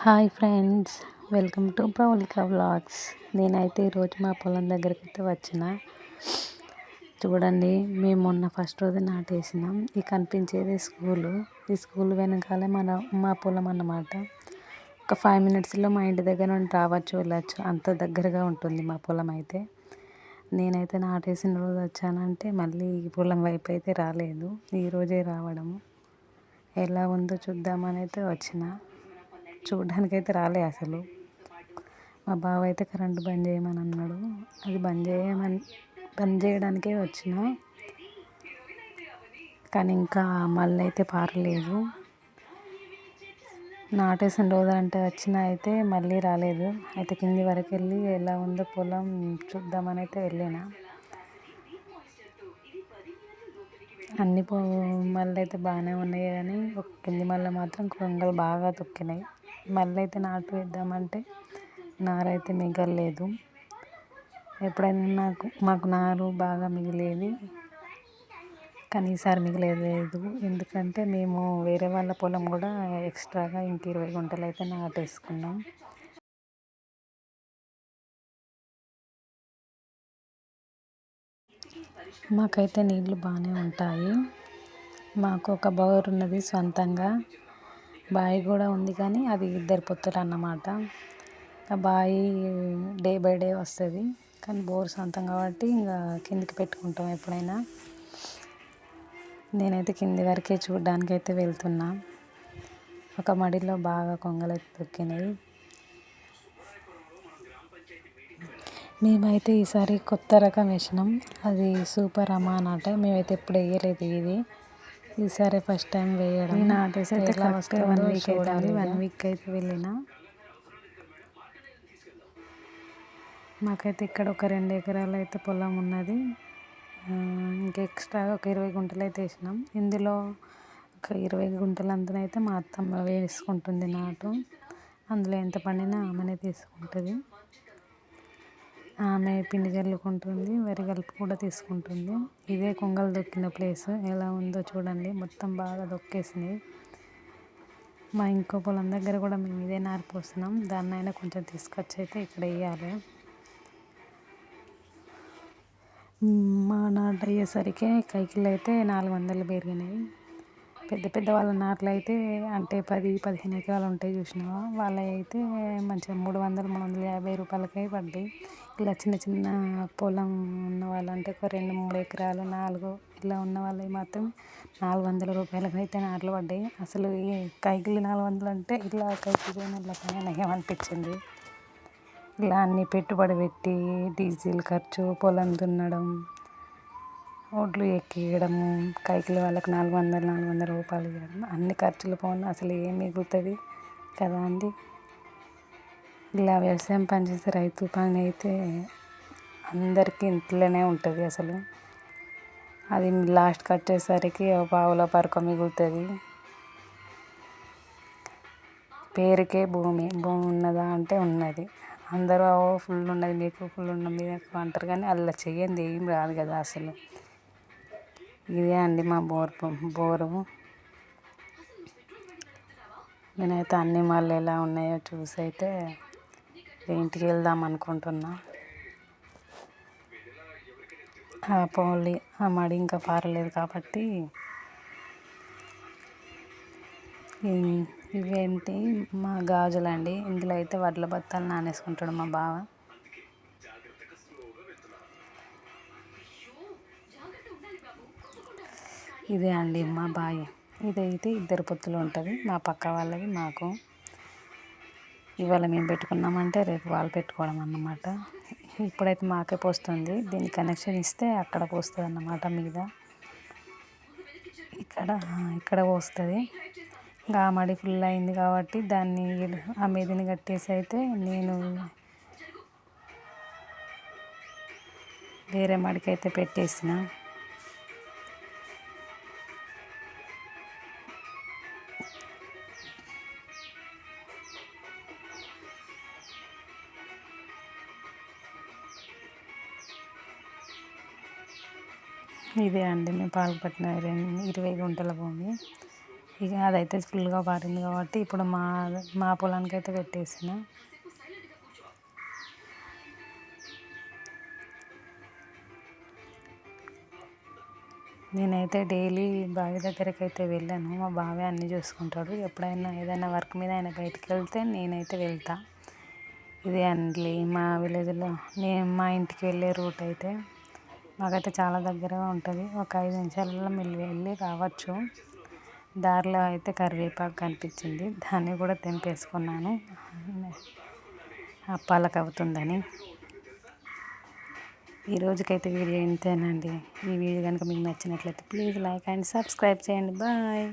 Hi friends, welcome to Pravallika vlogs. నేనైతే ఈరోజు మా పొలం దగ్గరికి అయితే వచ్చిన. చూడండి, మేము మొన్న ఫస్ట్ రోజు నాటేసినాం. ఈ కనిపించేది స్కూలు. ఈ స్కూల్ వెనకాలే మా పొలం అన్నమాట. ఒక 5 మినిట్స్లో మా ఇంటి దగ్గర నుండి రావచ్చు, వెళ్ళచ్చు, అంత దగ్గరగా ఉంటుంది మా పొలం అయితే. నేనైతే నాటేసిన రోజు వచ్చానంటే మళ్ళీ ఈ పొలం వైపు అయితే రాలేదు. ఈరోజే రావడము. ఎలా ఉందో చూద్దామని అయితే వచ్చిన. చూడడానికైతే రాలే అసలు. మా బావ అయితే కరెంటు బంద్ చేయమని అన్నాడు. అది బంద్ చేయడానికే వచ్చిన, కానీ ఇంకా మళ్ళీ అయితే పారలేదు. నాటేసిన రోజు అంటే వచ్చిన, అయితే మళ్ళీ రాలేదు. అయితే కింది వరకు వెళ్ళి ఎలా ఉందో పొలం చూద్దామని అయితే వెళ్ళిన. అన్ని మళ్ళీ అయితే బాగానే ఉన్నాయి, కానీ ఒక కింది మళ్ళీ మాత్రం కొంగలు బాగా తొక్కినాయి. మళ్ళీ అయితే నాటు వేద్దామంటే నారైతే మిగలలేదు. ఎప్పుడైనా మాకు నారు బాగా మిగిలేది, కానీ ఈసారి మిగిలేదు. ఎందుకంటే మేము వేరే వాళ్ళ పొలం కూడా ఎక్స్ట్రాగా ఇంక 20 గుంటలు అయితే నాటేసుకున్నాం. మాకైతే నీళ్ళు బాగానే ఉంటాయి. మాకు ఒక బోర్ ఉన్నది సొంతంగా. బావి కూడా ఉంది, కానీ అది 2 పొత్తులు అన్నమాట. ఆ బావి డే బై డే వస్తుంది, కానీ బోర్ సొంతం కాబట్టి ఇంకా కిందికి పెట్టుకుంటాం ఎప్పుడైనా. నేనైతే కింది వరకే చూడడానికి అయితే వెళ్తున్నా. ఒక మడిలో బాగా కొంగలు తొక్కినాయి. మేమైతే ఈసారి కొత్త రకం వేసినాం. అది సూపర్ అమాన్ అట. మేమైతే ఎప్పుడు వేయలేదు ఇది. ఈసారి ఫస్ట్ టైం వేయడం. నాటేసి అయితే కరెక్ట్ 1 వీక్ అవుతుంది. 1 వీక్ అయితే వెళ్ళిన. మాకైతే ఇక్కడ ఒక 2 ఎకరాలు అయితే పొలం ఉన్నది. ఇంకా ఎక్స్ట్రాగా ఒక 20 గుంటలు అయితే వేసినాం. ఇందులో ఒక 20 గుంటలంతనైతే మా అత్తమ్మ వేసుకుంటుంది నాటు. అందులో ఎంత పండినా ఆమెనే తీసుకుంటుంది. ఆమె పిండి జల్లుకుంటుంది, వరి కలుపు కూడా తీసుకుంటుంది. ఇదే కొంగలు దొక్కిన ప్లేస్. ఎలా ఉందో చూడండి, మొత్తం బాగా దొక్కేసినాయి. మా ఇంకో పొలం దగ్గర కూడా మేము ఇదే నారు పోస్తున్నాం. దాన్నైనా కొంచెం తీసుకొచ్చి అయితే ఇక్కడ వేయాలి. మా నాటు అయ్యేసరికి కైకిలు అయితే 400 పెరిగినాయి. పెద్ద పెద్ద వాళ్ళ నాట్లు అయితే అంటే 10-15 ఎకరాలు ఉంటాయి చూసినావా, వాళ్ళ అయితే మంచిగా 300-350 రూపాయలకే పడ్డాయి. ఇలా చిన్న చిన్న పొలం ఉన్న వాళ్ళంటే ఒక 2-3 ఎకరాలు 4 ఇలా ఉన్న వాళ్ళవి మాత్రం 400 రూపాయలకి అయితే నాట్లు పడ్డాయి. అసలు ఈ కైకిలు 400 అంటే ఇలా కైకిలు చేయనట్లకైనా నయం అనిపించింది. ఇలా అన్ని పెట్టుబడి పెట్టి డీజిల్ ఖర్చు, పొలం దున్నడం, ఒడ్లు ఎక్కియడము, కైకిలి వాళ్ళకి 400 రూపాయలు ఇవ్వడం, అన్ని ఖర్చులు పోను అసలు ఏం మిగులుతుంది కదా అండి. ఇలా వ్యవసాయం పనిచేసే రైతు పని అయితే అందరికీ ఇంట్లోనే ఉంటుంది అసలు. అది లాస్ట్కి వచ్చేసరికి పావుల పరక మిగులుతుంది. పేరుకే భూమి ఉన్నదా అంటే ఉన్నది. అందరూ ఫుల్ ఉన్నది మీకు, ఫుల్ ఉన్నది మీకు అంటారు, కానీ అలా చెయ్యండి ఏం రాదు కదా అసలు. ఇదే అండి మా బోరు. నేనైతే అన్ని మళ్ళీ ఎలా ఉన్నాయో చూసి అయితే ఇంటికి వెళ్దాం అనుకుంటున్నా. ఆ మడి ఇంకా పారలేదు కాబట్టి. ఇవేంటి మా గాజులండి. ఇందులో అయితే వడ్ల బత్తాలు నానేసుకుంటాడు మా బావ. ఇదే అండి మా బావి. ఇదైతే 2 పొత్తులు ఉంటుంది. మా పక్క వాళ్ళది మాకు. ఇవాళ మేము పెట్టుకున్నామంటే రేపు వాళ్ళు పెట్టుకోవడం అన్నమాట. ఇప్పుడైతే మాకే పోస్తుంది. దీనికి కనెక్షన్ ఇస్తే అక్కడ పోస్తుంది అన్నమాట. మీద ఇక్కడ పోస్తుంది. ఇంకా ఆ మడి ఫుల్ అయింది కాబట్టి దాన్ని ఆ మీదని కట్టేసి అయితే నేను వేరే మడికి అయితే పెట్టేసిన. ఇదే అండి మేము పాల్పట్టిన 20 గుంటల భూమి. ఇక అదైతే ఫుల్గా పారింది కాబట్టి ఇప్పుడు మా పొలానికి అయితే పెట్టేసిన. నేనైతే డైలీ బావి దగ్గరికి అయితే వెళ్ళాను. మా బావి అన్నీ చూసుకుంటాడు. ఎప్పుడైనా ఏదైనా వర్క్ మీద ఆయన బయటికి వెళ్తే నేనైతే వెళ్తా. ఇదే అండి మా విలేజ్లో మా ఇంటికి వెళ్ళే రూట్ అయితే మాకైతే చాలా దగ్గరగా ఉంటుంది. ఒక 5 నిమిషాలలో వెళ్ళి రావచ్చు. దారిలో అయితే కరివేపాకు కనిపించింది, దాన్ని కూడా తెంపేసుకున్నాను అప్పాలకు అవుతుందని. ఈ రోజుకైతే వీడియో ఇంతేనండి. ఈ వీడియో కనుక మీకు నచ్చినట్లయితే ప్లీజ్ లైక్ అండ్ సబ్స్క్రైబ్ చేయండి. బాయ్.